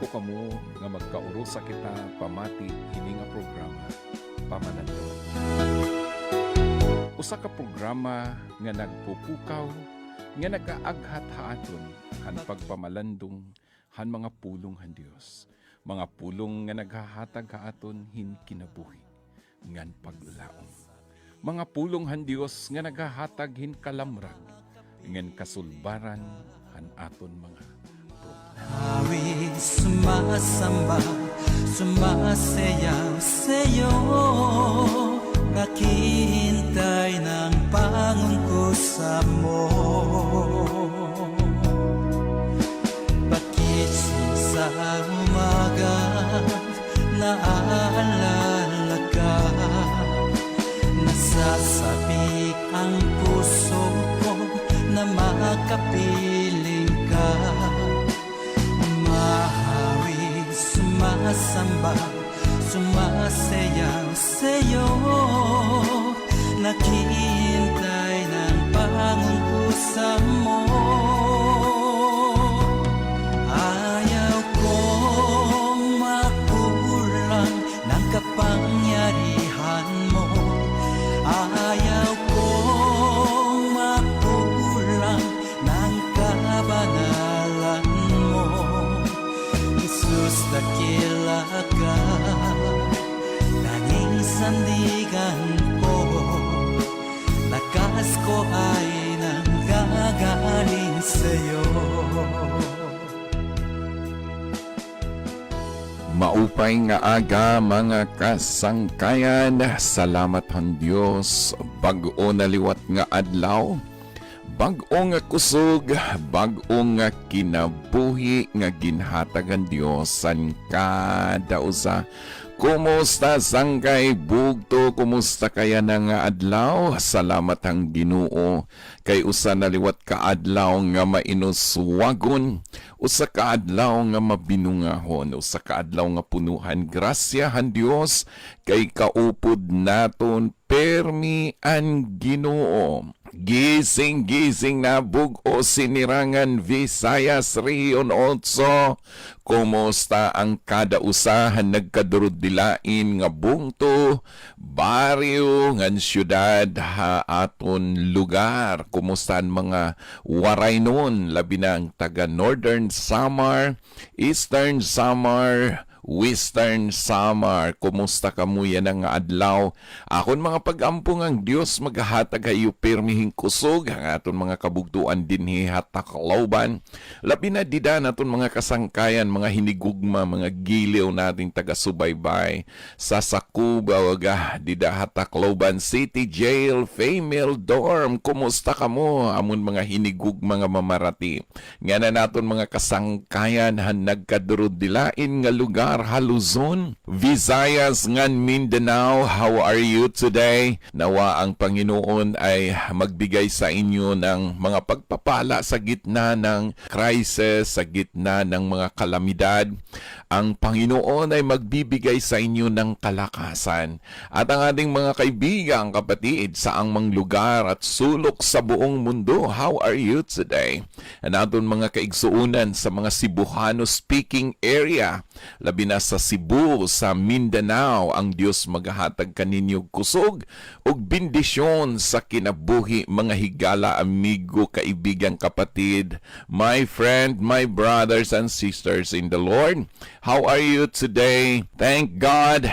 ko kamo nga magkauro sa kita pamati ini nga programa Pamalandong. Usa ka programa nga nagpupukaw nga nagaaghat haaton han pagpamalandong han mga pulong han Dios. Mga pulong nga naghahatag haaton hin kinabuhi ngan paglaom. Mga pulong han Dios nga naghahatag hin kalamrag ngan kasulbaran han aton mga Awit sumasamba, sumasayaw sa'yo, naghihintay ng pangungkusa mo. Bakit sa umaga naaalala ka? Nasasabik ang puso ko na makapiling ka. Mahawig, sumasamba, sumasayaw sa'yo, naghihintay ng pangungkusan mo. Ayaw kong makulang ng kapangyarihan mo. Ayaw kong makulang ng kabanalan mo. Jesus, dakila ka, tanging sandigan ko. Lakas ko ay nanggagaling sa'yo. Maupay nga aga mga kasangkayan, salamat han Dios, bag-o na liwat nga adlaw, bag-o nga kusog, bag-o nga kinabuhi nga ginhatagan Dios san kada usa. Kumusta sangkay bugto, kumusta kaya na nga adlaw? Salamat ang Ginoo kay usa na liwat ka adlaw nga mainuswagon, usa ka adlaw nga mabinungahon, usa ka adlaw nga punuhan grasya han Dios kay kaupod naton permi ang Ginoo. Gising na bug-o sinirangan Visayas Region 8. Kumusta ang kada usahan nagkadurod dilain nga bungto, baryo, ngan syudad ha aton lugar. Kumusta ang mga waray nun, labi na ang taga Northern Samar, Eastern Samar, Western Samar. Kumusta kamuya ng adlaw? Akon mga pag-ampong ang Dios maghahatag hayo permihing kusog ang aton mga kabugtuan dinhi hataklawban. Labi na dida naton mga kasangkayan, mga hinigugma, mga giliw nating taga-subaybay sa Sacuba, waga dida hataklawban City Jail, Female Dorm. Kumusta kamo amon mga hinigugma nga mamarati? Nga na naton mga kasangkayan han nagkadurod dilain nga lugar Luzon, Visayas, ngan Mindanao. How are you today? Nawa ang Panginoon ay magbigay sa inyo ng mga pagpapala sa gitna ng crisis, sa gitna ng mga kalamidad. Ang Panginoon ay magbibigay sa inyo ng kalakasan. At ang ating mga kaibigan, kapatid, sa angmang lugar at sulok sa buong mundo, how are you today? Ang ating mga kaigsuunan sa mga Cebuano speaking area, labi na sa Cebu, sa Mindanao, ang Diyos maghahatag kaninyo kusog ug bendisyon sa kinabuhi, mga higala, amigo, kaibigan, kapatid, my friend, my brothers and sisters in the Lord. How are you today? Thank God.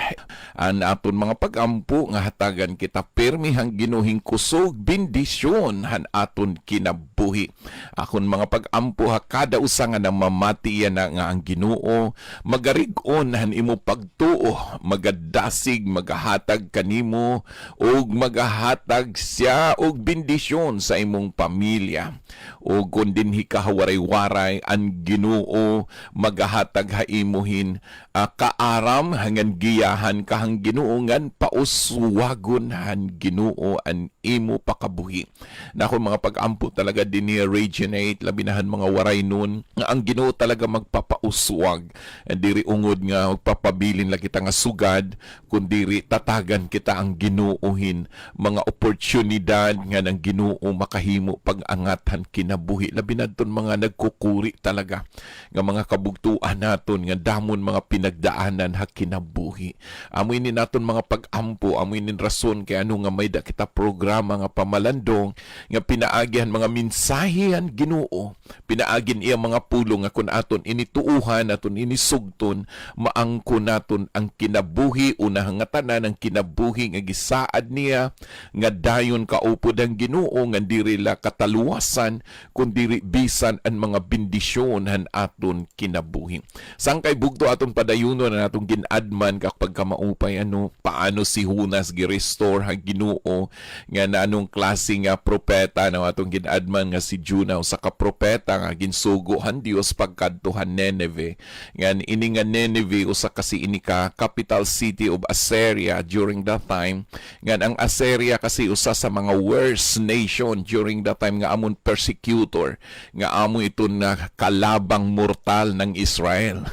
Ang aton mga pag-ampo nga hatagan kita permi hang ginuhing kusog bendisyon han aton kinabuhi. Akon mga pag-ampo ha kada usa nga namamati yan nga ang Ginoo magarig-on han imo pagtuo, magadasig, magahatag kanimo ug magahatag siya og bendisyon sa imong pamilya. Ug kun dinhi ka waray-waray ang Ginoo magahatag ha imuhin kaaram hangan giyahan ka hang Ginoo ngan pauswagon han Ginoo an imo pakabuhi. Nako mga pag-ampo talaga dinhi regionate labinahan mga waray nun nga ang Ginoo talaga magpapauswag diri ungod tungod nga magpapabilin lang kita nga sugad, kundiri tatagan kita ang Ginoohin mga oportunidad nga ng Ginoo makahimo pag-angatan kinabuhi. Labi na doon mga nagkukuri talaga nga mga kabugtuan naton nga damon mga pinagdaanan ha kinabuhi. Amoy ni naton mga pag-ampo, amoy ni rason kay ano nga may da kita programa nga pamalandong nga pinaagihan mga mensahehan Ginoo, pinaagin iya mga pulong nga kun aton inituuhan, aton inisugton, maangko naton ang kinabuhi, unahang nga tanan ang kinabuhi nga gisaad niya, nga dayon kaupod ang Ginoo, nga diri la kataluwasan, kundi bisan ang mga bendisyon han aton kinabuhi. Sangkay bugto aton padayunon na atong ginadman kapag kamaupay paano si Hunas gi-restore ang Ginoo nga na anong klase nga propeta na atong ginadman nga si Juna sa kapropeta nga ginsuguhan Dios pagkadtuhan Nineveh. Nga ini nga Nineveh usa kasi ini ka capital city of Assyria during that time. Nga ang Assyria kasi usa sa mga worst nation during that time nga amon persecutor, nga amo ito na kalabang mortal ng Israel.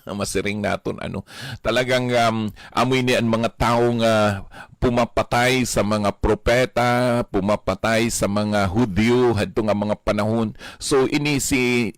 Masiring naton talagang amoy ni ang mga tao nga pumapatay sa mga propeta, pumapatay sa mga Hudyo hadto nga mga panahon. So ini si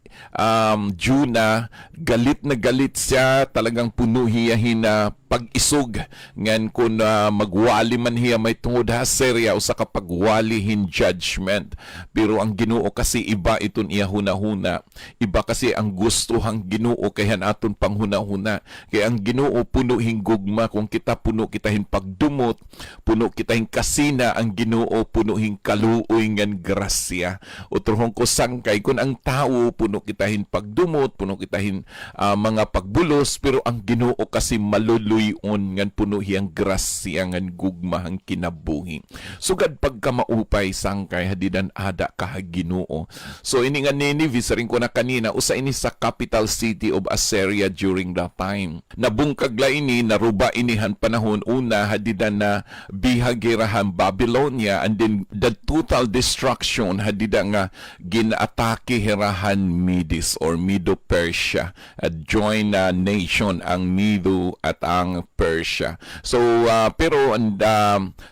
Juna, galit na galit siya, talagang puno hiyahin na pag-isog ngan kun magwali man hiya may tungod ha Syria usa ka pagwalihin judgment. Pero ang Ginoo kasi iba iton iya hunahuna, iba kasi ang gusto hang Ginoo kayhan aton panghunahuna. Kay ang Ginoo puno hinggugma, kung kita puno kita hin pagdumot, puno kita hin kasina, ang Ginoo puno hin kaluoy ngan grasya. Utrohon ko sangkay kun ang tao puno kita hin pagdumot, puno kita hin mga pagbulos, pero ang Ginoo kasi maluluy on ngan puno hiyang grasya ngan gugma ang kinabuhi. Sugad pagkamaupay sangkay hadidan ada ka Ginoo. So ini nga Nineveh sa rin ko na kanina, usa ini sa capital city of Assyria during that time. Nabungkagla ini, naruba inihan panahon una hadidan na bihagirahan Babylonia, and then the total destruction hadida nga ginatake hirahan Medes or Medo-Persia, a joint nation ang Medo at ang Persia. So pero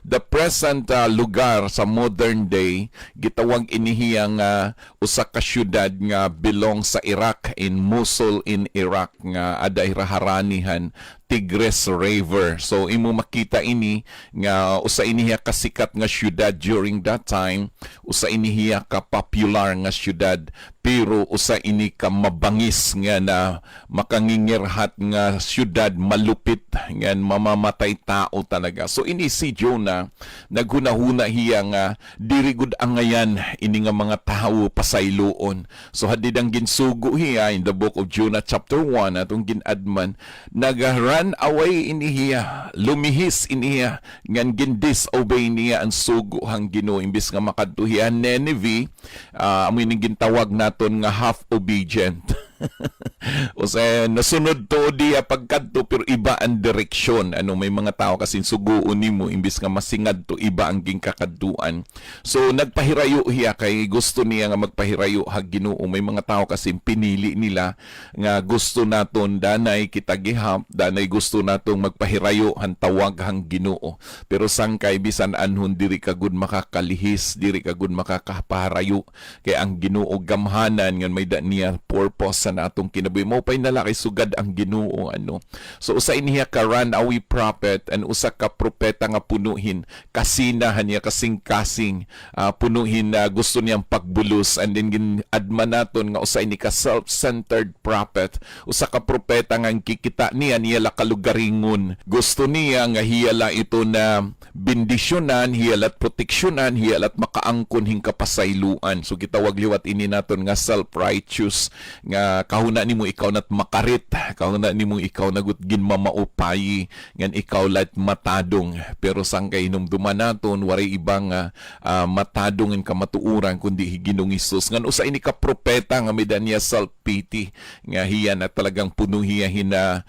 the present lugar sa modern day gitawag inihiyang usa ka syudad nga belong sa Iraq, in Mosul in Iraq, nga aday raharanihan Tigris River. So imo makita ini nga usa iniya kasikat nga syudad during that time, usa iniya ka popular nga syudad, pero usa ini ka mabangis nga na makangingirhat nga syudad, malupit nga mamamatay tao talaga. So ini si Jonah naghunahuna hiya nga diri gud angayan ini nga mga tawo pasayloon. So hadidang ginsugo hiya in the book of Jonah chapter 1 atong ginadman, nagrun away inihiya, lumihis iniya, ngan gin-disobey niya ang sugo hang Ginoo, imbis nga makadtuhian Nineveh, amoy ning gintawag naton nga half obedient. O sa nasunod to diya pagkadto pero iba ang direksyon. May mga tao kasi suguon nimo imbis nga masingad to, iba ang gingkakadtuan. So nagpahirayo hiya kay gusto niya nga magpahirayo ha Ginoo. May mga tao kasi pinili nila nga gusto naton danay kita gihap, danay gusto natong magpahirayo han tawag hang Ginoo. Pero sangkay bisan anhon diri kagud makakalihis, diri kagud makakapaharayo kay ang Ginoo gamhanan nga may da niya purpose sa natong kinabuhi. Mao pay nalaki sugad ang Ginoo So usa iniya ka runaway prophet and usa ka propeta nga punuhin kasinahan niya kasing-kasing, punuhin na gusto niyang pagbulos, and then ginadman naton nga usa ini ka self-centered prophet, usa ka propeta nga kikita niya la kalugaringon. Gusto niya nga hiyala ito na bendisyonan, hiyalat proteksyonan, hiyalat makaangkon hing kapasayloan. So gitawag liwat ini naton nga self-righteous, nga kahuna nimo ikaw nat makarit, kahuna nimo ikaw nagut ginmamaupayi, ngan ikaw lat matadong. Pero sangkay hinumduman naton waray ibang matadong en kamatuuran kundi Ginong Hesus. Ngan usa ini ka propeta nga medan niya self-pity, nga hiya na talagang puno hiya hina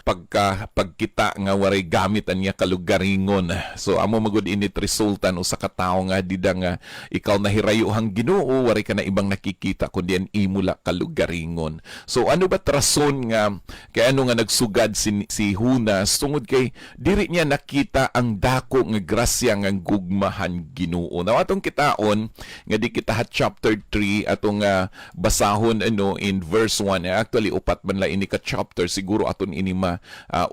pagkita nga waray gamit aniya kalugaringon. So amo magud init resulta no sa katao nga dida nga ikaw nahirayuhang Ginoo, wari ka na ibang nakikita kundi ang imula kalugaringon. So ano ba rason nga kay ano nga nagsugad si Hunas tungod kay diri niya nakita ang dako nga grasya nga gugmahan Ginoo. Now atong kitaon nga di kita hat chapter 3 atong basahon in verse 1. Actually upat man la ini ka chapter, siguro aton ini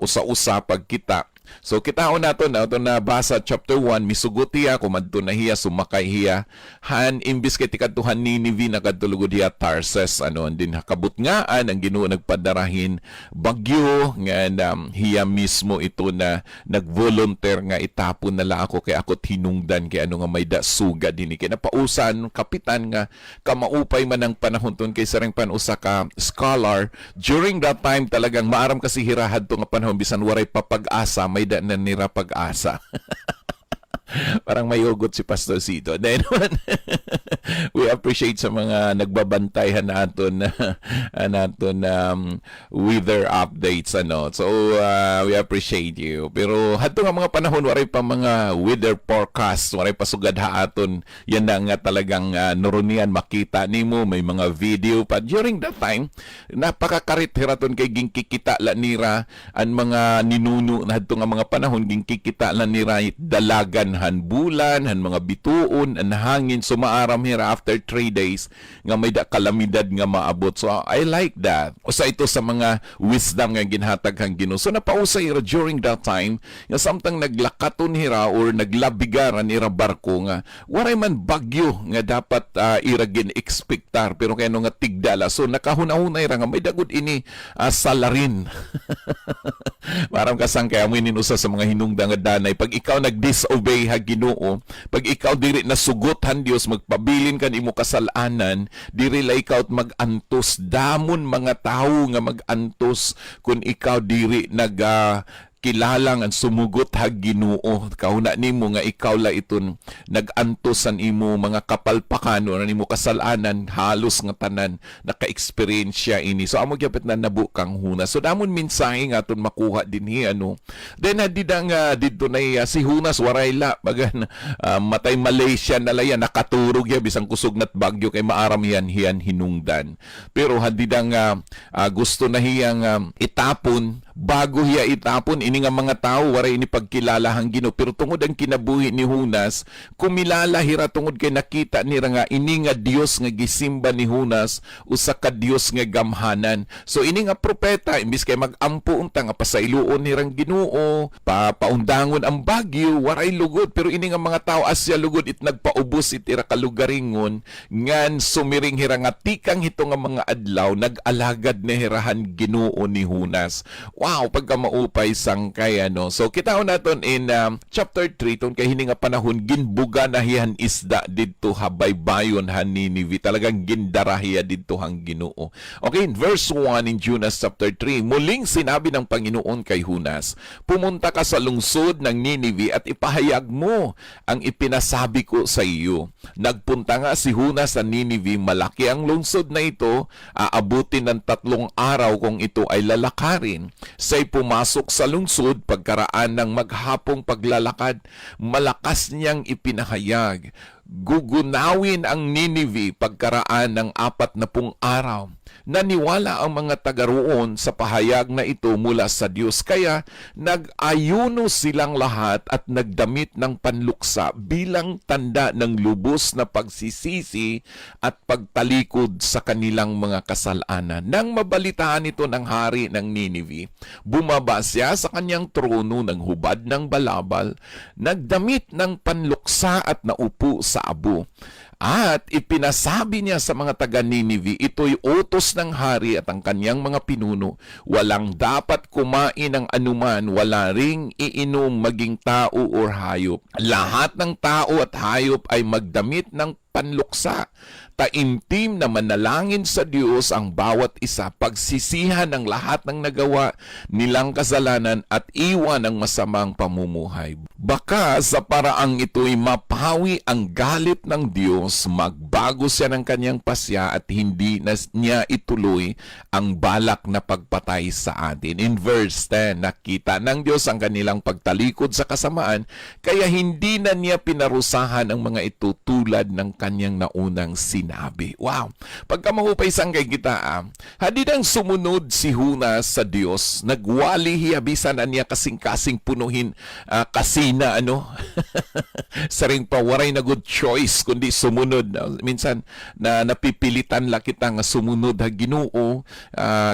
usa-usa pagkita. So kitaon naton na basa chapter 1, misugot hiya kumadto na hiya sumakay hiya han imbis kay tikadtuhan Ninive nakadtulugod hiya Tarses din hakabut ngaan ang Ginoo nagpadarahin bagyo nga hiya mismo ito na nagvolunteer nga itapon nala ako kay akot hinungdan kay nga may dasuga dinhi kay napausan kapitan nga kamaupay man ang panahon ton kay sareng usa ka scholar during that time talagang maaram kasi hirahad to nga panahon bisan waray papag-asa may da na nira pag-asa. Parang may hugot si Pastor Cito. Then, we appreciate sa mga nagbabantay naton weather updates. So, we appreciate you. Pero, hadto nga mga panahon, waray pa mga weather forecast, waray pa sugad aton. Yan na nga talagang noronian makita nimo, may mga video pa. During that time, napakakarit hiraton kay gingkikita la nira ang mga ninuno na hadto nga mga panahon, gingkikita la nira dalagan han bulan, han mga bituon, ang hangin, sumaaram hira after 3 days nga may da kalamidad nga maabot. So I like that. Usa ito sa mga wisdom nga ginhatag hang Ginoo. So napausay ira during that time nga samtang naglakaton hira or naglabigaran ira barko nga waray man bagyo nga dapat ira gin-expectar pero kay nga tigdala. So nakahunahunay ra nga may dagod ini salarin. Maram kasang kaya mo inusa sa mga hinungdan nga danay pag ikaw nag-disobey ha Ginoo, pag ikaw diri nasugot han Dios magpabilin kan imo kasalanan, diri la ikaw mag-antos damon mga tawo nga mag-antos kun ikaw diri kilalang ang sumugot ha Ginoo. Kahuna nimo nga ikaw la iton nag-antosan imo mga kapalpakan o nimo kasalanan halos nga tanan naka-experience ini. So amo gyapit na nabu kang Hunas. So damon mensahe nga aton makuha dinhi Then dida nga didto na si Hunas waray la bagan matay Malaysia na laya nakaturog ya bisang kusog nat bagyo kay maaram hiyan hinungdan. Pero hadida nga gusto na hiyang itapon bago hiya itapon ini nga mga tao waray ini pagkilala hang Ginoo pero tungod ang kinabuhi ni Hunas kumilala hira tungod kay nakita nira nga ini nga Dios nga gisimba ni Hunas usa ka Dios nga gamhanan. So ini nga propeta imbis kay magampo unta nga pasailuon nirang Ginoo paundangon ang bagyo waray lugod pero ini nga mga tao asya lugod it nagpaubos it ira kalugaringon ngan sumiring hira nga tikang hito nga mga adlaw nag-alagad na hirahan Ginoo ni Hunas. Wow, pagka maupay sangkay So kitaon naton in chapter 3 ton kay hini nga panahon ginbuga na hiyan isda didto habaybayon han Ninive. Talagang gindarahiya didto hang Ginoo. Okay, in verse 1 in Jonas chapter 3, muling sinabi ng Panginoon kay Hunas, pumunta ka sa lungsod ng Ninive at ipahayag mo ang ipinasabi ko sa iyo. Nagpunta nga si Hunas sa Ninive, malaki ang lungsod na ito, aabutin ng 3 araw kung ito ay lalakarin. Siya'y pumasok sa lungsod pagkaraan ng maghapong paglalakad, malakas niyang ipinahayag. Gugunawin ang Ninive pagkaraan ng 40 araw. Naniwala ang mga taga roon sa pahayag na ito mula sa Diyos. Kaya nag-ayuno silang lahat at nagdamit ng panluksa bilang tanda ng lubos na pagsisisi at pagtalikod sa kanilang mga kasalanan. Nang mabalitaan ito ng hari ng Ninive, bumaba siya sa kanyang trono ng hubad ng balabal, nagdamit ng panluksa at naupo sa abo. At ipinasabi niya sa mga taga Ninive, ito'y utos ng hari at ang kanyang mga pinuno. Walang dapat kumain ng anuman, wala ring iinom maging tao o hayop. Lahat ng tao at hayop ay magdamit ng panluksa. Taimtim na manalangin sa Diyos ang bawat isa, pagsisihan ng lahat ng nagawa nilang kasalanan at iwan ang masamang pamumuhay. Baka sa paraang ito'y mapawi ang galit ng Diyos, nagbago siya ng kanyang pasya at hindi na niya ituloy ang balak na pagpatay sa atin. In verse 10, nakita ng Diyos ang kanilang pagtalikod sa kasamaan, kaya hindi na niya pinarusahan ang mga ito tulad ng kanyang naunang sinabi. Wow! Pagka mahupay sanggay kita, hadid ang sumunod si Hunas sa Diyos, nagwali hiyabisan na niya kasing-kasing punuhin kasina, saring pa, waray na good choice, kundi sumunod. Minsan, na napipilitan la kita nga sumunod ha Ginoo,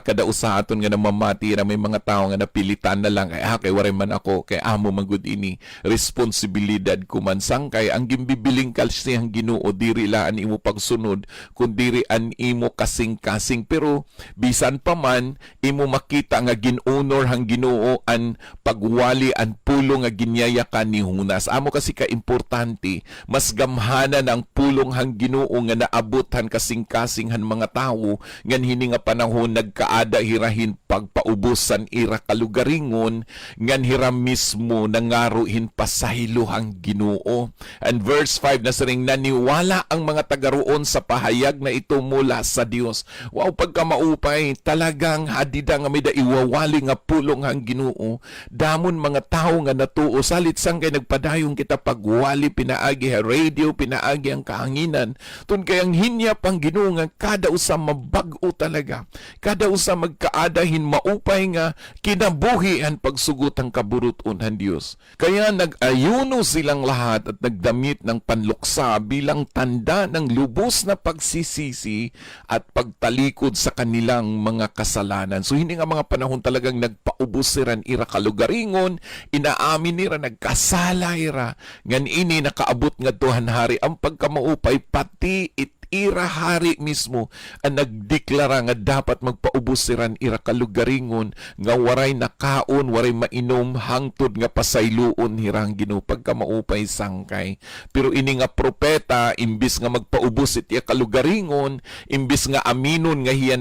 kada usa aton nga namamati na may mga tao nga napilitan na lang, kay waray man ako, kay amo magud ini, responsibilidad ko man sangkay, ang gimbibiling kalsiyang Ginoo, diri laan imo pagsunod, kundi an imo kasing-kasing, pero bisan pa man, imo makita nga ginonor hang Ginoo ang pagwali ang pulong nga ginyayakan ni Hunas. Amo kasi ka-importante, mas gamhanan ang pulong hang Ginoo nga naabutan kasing-kasing han mga tawo ngan hini nga panahon nagkaada hirahin pagpaubusan ira kalugaringon ngan hiram mismo nangaruhin pasahilo hang Ginoo. And verse 5 na saring naniwala ang mga tagaroon sa pahayag na ito mula sa Dios. Wow, pagka maupay talagang hadida nga may iwawali nga pulong hang Ginoo. Damon mga tao nga natuo salit sanggay nagpadayong kita pagwali pinaagi ha radio, pinaagi ang kahanginan. Tun kayang hinyap ang Ginoo nga kada usa mabag-o talaga. Kada usa magkaadahin maupay nga kinabuhi ang pagsugot ang kaburuton han Dios. Kaya nag-ayuno silang lahat at nagdamit ng panluksa bilang tanda ng lubos na pagsisisi at pagtalikod sa kanilang mga kasalanan. So hindi nga mga panahon talagang nagpaubos siran ira kalugaringon, inaamin nira nagkasala ira, ngan ini nakaabot nga tuhan hari ang pagkamaupay pati ira hari mismo ang nagdeklara nga dapat magpaubos siran ira kalugaringon nga waray nakaon, waray mainom hangtod nga pasayloon hirang Ginoo pagka maupay sangkay. Pero ini nga propeta imbis nga magpaubos iti kalugaringon, imbis nga aminon nga hiya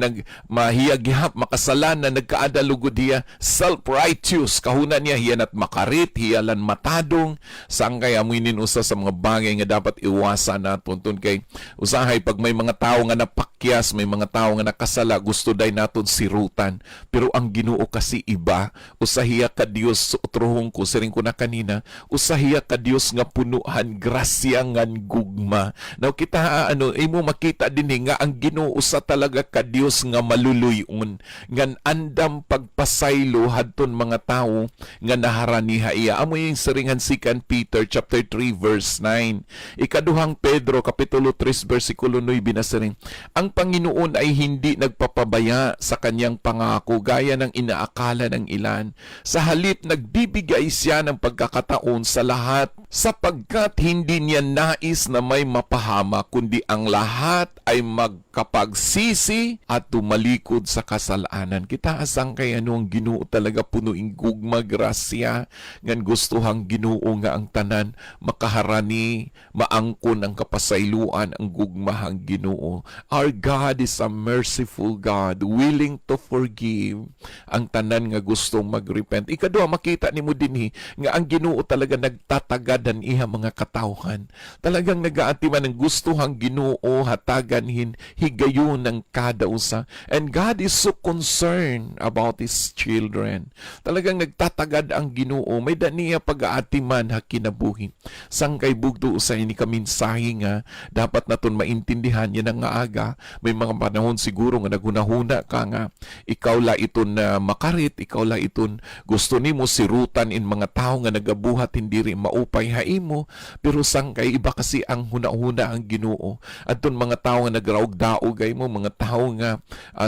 mahiyagihap makasalanan, nagkaada lugod hiya self-righteous, kahuna niya hiya nat makarit, hiya lan matadong sangkay amuinin usa sa mga bagay nga dapat iwasan naton tun kay usahay pag may mga tao nga napakyas, may mga tao nga nakasala, gusto day naton sirutan. Pero ang Ginoo kasi iba, usahiya ka Dios, utrohong ko, siring ko na kanina, usahiya ka Dios nga punuhan, grasya ngan gugma. Now kita, imo makita din nga ang Ginoo usa talaga ka Dios nga maluluyon, ngan andam pagpasaylo hadton mga tao nga naharaniha iya. Amo yung siringan 2 Peter chapter 3 verse 9. Ikaduhang Pedro kapitulo 3 versikulo 9 binasaring, ang Panginoon ay hindi nagpapabaya sa kanyang pangako gaya ng inaakala ng ilan. Sa halip nagbibigay siya ng pagkakataon sa lahat sapagkat hindi niya nais na may mapahama kundi ang lahat ay magkapagsisi at tumalikod sa kasalanan. Kita asang kay ang Ginoo talaga punuing gugma grasya ngan gustuhang Ginoo nga ang tanan makaharani, maangkon ang kapasayloan ang gugmahang Ginoo. Our God is a merciful God, willing to forgive ang tanan nga gustong magrepent. Ikaduha makita nimo dinhi nga ang Ginoo talaga nagtatagadan iha mga katawhan. Talagang nagaatiman ang gustuhang Ginoo hatagan higayon ng kada usa. And God is so concerned about His children. Talagang nagtatagad ang Ginoo, may daniya pag-aatiman ha kinabuhi. Sangkay bugdo usa ini ka mensahe nga dapat naton maintindihan yan nga aga. May mga panahon siguro nga naghunahuna ka nga ikaw la iton na makarit, ikaw la iton gusto nimo sirutan in mga tao nga nagabuhat hindi rin maupay haimo, pero sangkay iba kasi ang hunahuna ang Ginoo. Adton mga tao nga nagraog-daogay mo, mga tao nga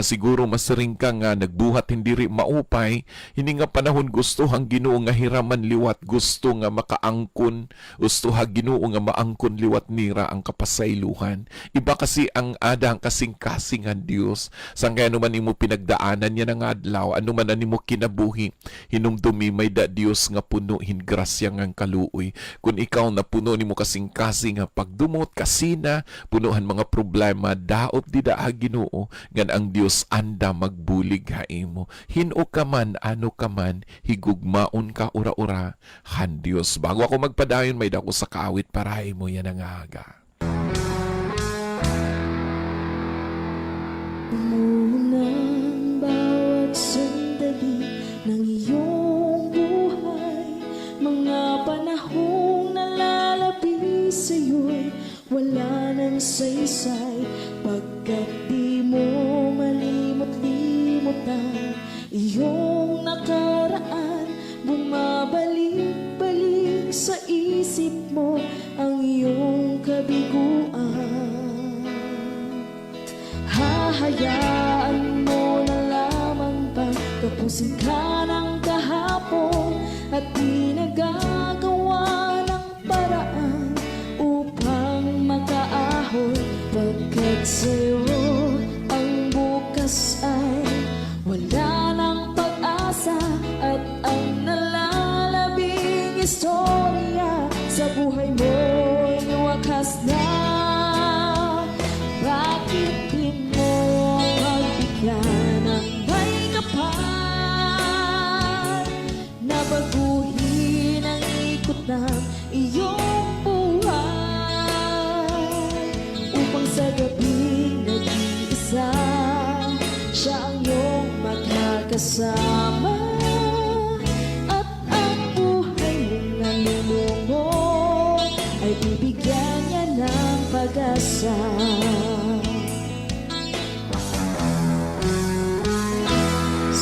siguro masiring ka nga nagbuhat hindi rin maupay, hindi nga panahon gusto ang Ginoo nga hiraman liwat, gusto nga makaangkon, gusto ha Ginoo nga maangkon liwat nira ang kapasayluhan. Iba kasi ang adang kasing-kasing ang Dios. Sangkay anuman imo pinagdaanan niya ng adlaw, anuman animo kinabuhi, hinumdumi may da Dios nga puno hingrasya ngang kaluoy. Kung ikaw na puno nimo kasing-kasing nga pagdumot kasina, punuhan mga problema, daot di daa Ginoo ngan ang Dios anda magbulig ha imo. Hino ka man, ano ka man, higugmaon ka ura-ura han Dios. Bago ako magpadayon, may dako sa kaawit para imo yan ang aga. Unang bawat sandali ng iyong buhay, mga panahong nalalabi sa'yo'y wala nang saysay, pagkat di mo malimot-limot ang iyong nakaraan. Bumabalik-balik sa isip mo ang iyong kabiguan. Hahayaan mo na lamang ba tapusin ka ng kahapon at di nagagawa ng paraan upang makaahon, pagkat sa'yo ang bukas ay wala ng pag-asa at ang nalalabing istorya sa buhay mo'y wakas na. Bakit di mo pagbigyan ng may kapal na baguhin ang ikot ng iyong buhay, upang sa gabing nag-iisa siya ang iyong makakasama, at ang buhay mong nalulungkot ay bibigyan niya ng pag-asa.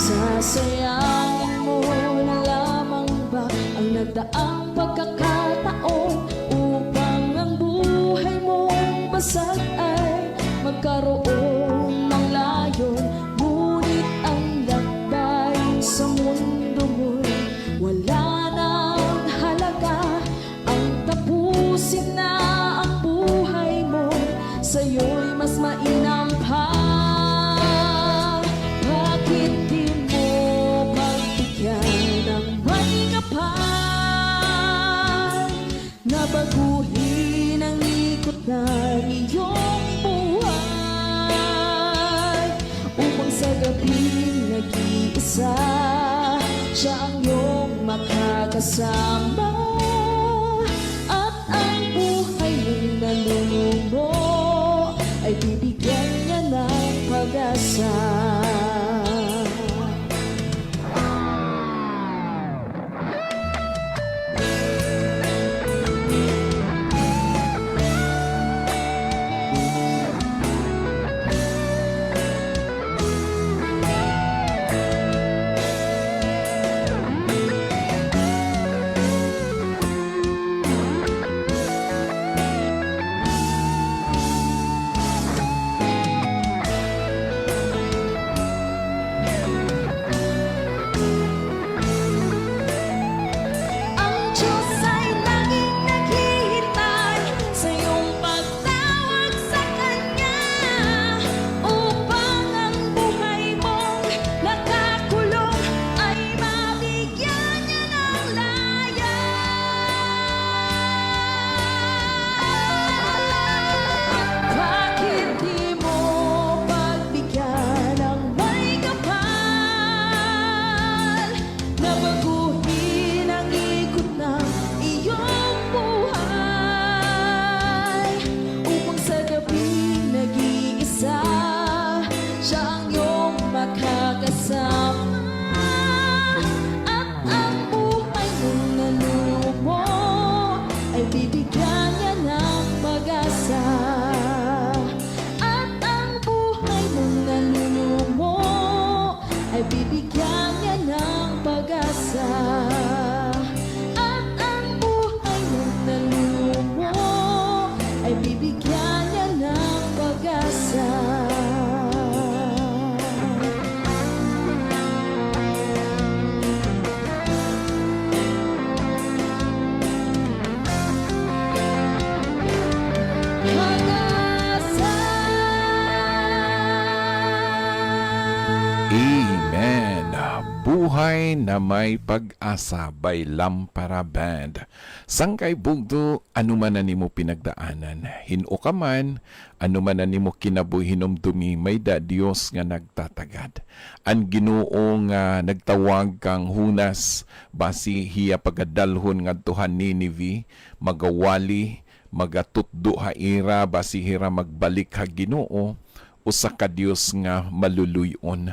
Sasayangin mo na lamang ba ang nagdaang pagkakataon upang ang buhay mong basag ay magkaroon ng layon? Ngunit ang lakbay sa mundo mo'y wala nang halaga. Ang tapusin na ang buhay mo sa'yo'y mas mainam pa. Bakit di mo pagbigyan ng may kapal na baguhin ang ikot ng iyong buhay, upang sa gabing nag-iisa siya ang iyong makakasama, at ang buhay mong nalulumo ay bibigyan niya ng pag-asa. Amen. Buhay na may pag-asa by Lampara Band. Sangkay bugdo, anuman na nimo pinagdaanan. Hino ka man, anuman na nimo kinabuhi hinumdumi, may da Dios nga nagtatagad. Ang Ginoo nga nagtawag kang hunas, basi hiya pagadalhon nga tuhan Ninive, magawali, magatutdo ha ira, basi hira magbalik ha Ginoo, usa ka Dios nga maluluyon.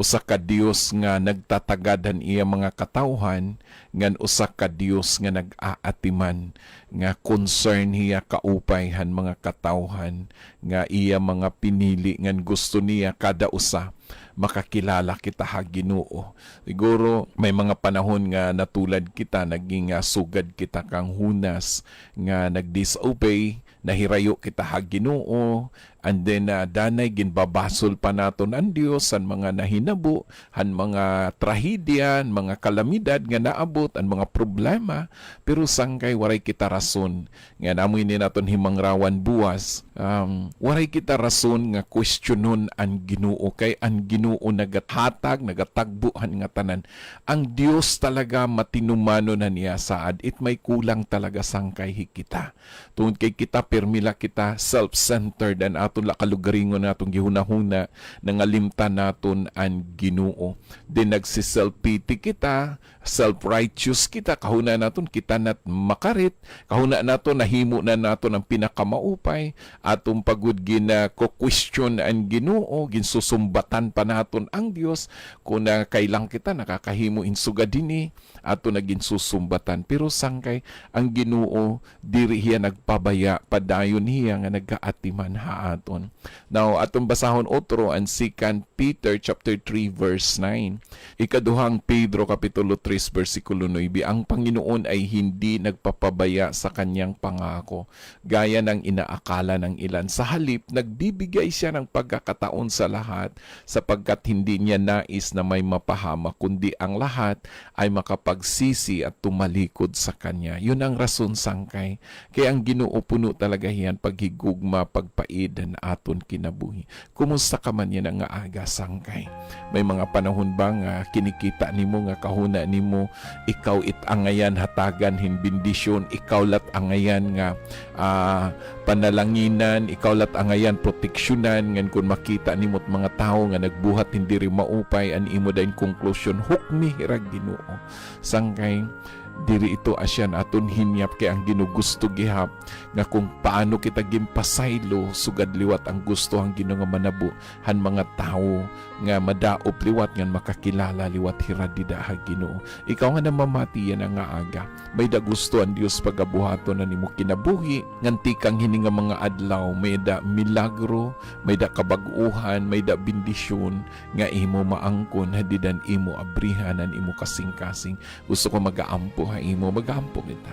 Usa ka Dios nga nagtatagadan iya mga katawhan, ngan usa ka Dios nga nag-aatiman, nga concern hiya kaupay mga katawhan, nga iya mga pinili ngan gusto niya kada usa makakilala kita ha Ginoo. Siguro may mga panahon nga natulad kita, naging sugad kita kang hunas nga nagdisobey, nahirayo kita ha Ginoo, and then danay ginbabasol pa naton ang Dios ang mga nahinabo, han mga trahedya, mga kalamidad nga naabot, ang mga problema, pero sangkay waray kita rason nga namoy ni naton himangrawan buwas. Waray kita rason nga questionon ang Ginoo, kay ang Ginoo nagathatag, nagatagbuhan nga tanan. Ang Dios talaga matinumano na niya saad, it may kulang talaga sangkay hikita. Tungod kay kita permila kita self-centered and aton la kalugaringon natong gihunahuna nangalimtan naton ang Ginoo. Then nagsi-self-pity kita, self-righteous kita, kahuna naton kita nat makarit, kahuna naton nahimo na naton ang pinakamaupay, atong pagud gina ko-question ang Ginoo, ginsusumbatan pa naton ang Dios kung kailang kita nakakahimo insugad dinhi ato naging susumbatan. Pero sangkay ang Ginoo diri hiya nagpabaya, padayon hiya nga nagaatiman haaton. Now atong basahon otro ang 2 Peter chapter 3 verse 9. Ikaduhang Pedro kapitulo 3 versikulo 9. Ang Panginoon ay hindi nagpapabaya sa kanyang pangako gaya ng inaakala ng ilan. Sa halip nagbibigay siya ng pagkakataon sa lahat, sapagkat hindi niya nais na may mapahama, kundi ang lahat ay makapagsisi at tumalikod sa Kanya. Yun ang rason sangkay. Kaya ang Ginoo puno talaga yan paghigugma, pagpaidan aton kinabuhi. Kumusta ka man yan ang aga sangkay? May mga panahon ba nga kinikita nimo nga kahuna nimo, ikaw itangayan hatagan hinbindisyon, ikaw lat angayan nga panalanginan, ikaw lat angayan proteksyonan, ngan kung makita nimot mga tao nga nagbuhat hindi rin maupay, an imo dahin konklusyon, hukmi hirag Ginoo. Sangkay diri ito asyan aton hinyap kay ang ginugusto gihap nga kung paano kita gimpasaylo sugad liwat ang gusto ang Ginoo nga manabo han mga tao nga madaop liwat ngan makakilala liwat hiradida ha Ginoo. Ikaw nga namamati yan nga aga, may da gusto ang Dios pagabuhaton na nimo kinabuhi, nganti kang hininga mga adlaw may da milagro, may da kabag-uhan, may da bendisyon nga imo maangkon hadidan imo abrihan an imo kasing-kasing. Gusto ko magaampo ha imo, magampo kita.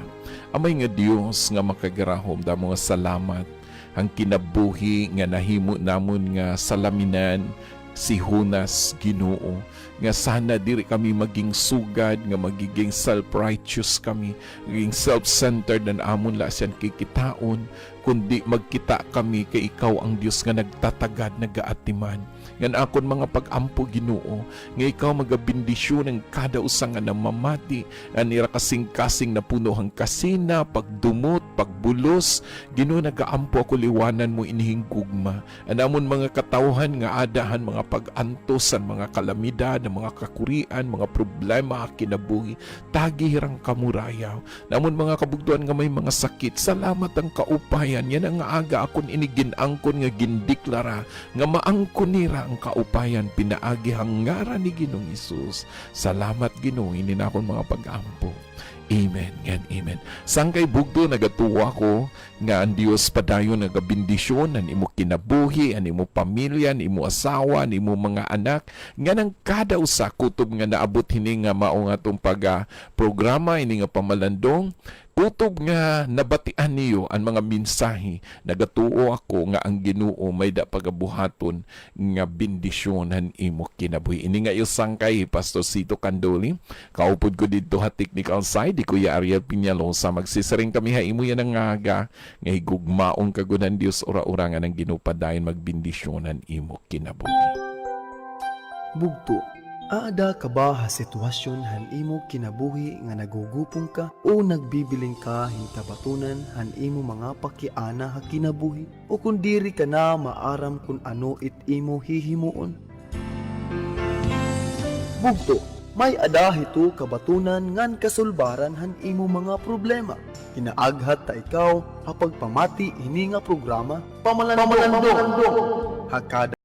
Amay nga Dios nga makagarahom, damo nga salamat ang kinabuhi nga nahimo namon nga salaminan si Hunas Ginoo, nga sana diri kami maging sugad, nga magiging self-righteous kami, maging self-centered na amon la siyan kikitaon, kundi magkita kami kay ikaw ang Dios nga nagtatagad, nagaatiman. Ngan akon mga pag-ampo Ginoo, nga ikaw magabindisyon ng kada usa nga namamati, anira kasing-kasing na puno hang kasina, pagdumot, pagbulos. Ginoo, nagaampo ako liwanan mo inihingugma. Anamon mga katawhan nga adahan mga pag-antos, mga kalamidad, mga kakurian, mga problema kinabuhi, tagihirang kamurayaw. Namon mga kabugtuan nga may mga sakit, salamat ang kaupayan. Yan ang aga akon iniginangkon nga gindiklara nga maangkon nira ang kaupayan pinaagi hangaran ni Ginoong Hesus. Salamat Ginoo, ini na akong mga pag-ampo. Amen and amen. Sangkay bugdo nagatuwa ko nga ang Dios padayon nagabindisyon an imo kinabuhi, an imo pamilya, an imo asawa, an imo mga anak, nga nang kada usa kutob nga naabot hini nga mao nga tong programa ini nga pamalandong. Kutob nga nabatian niyo ang mga mensahe, nagatuo ako nga ang Ginoo may da pagabuhaton nga bendisyonan imo kinabuhi. Ini nga isang kay Pastor Sito Candoli, kaupod ko dito ha technical side, di Kuya Ariel Piñalosa, magsisaring kami ha imo yan ang nga higugmaong kagunan Dios ora-ora nga ng ginupadayon magbendisyonan imo kinabuhi. Bugto, aada ka ba ha sitwasyon han imo kinabuhi nga nagugupong ka o nagbibiling ka hintabatunan han imo mga pakiana ha kinabuhi o kung diri ka na maaram kung ano it imo hihimuon? Bugto, may ada hito kabatunan ngan kasulbaran han imo mga problema. Inaaghat ta ikaw kapag pamati ini nga programa Pamalandong. Hakada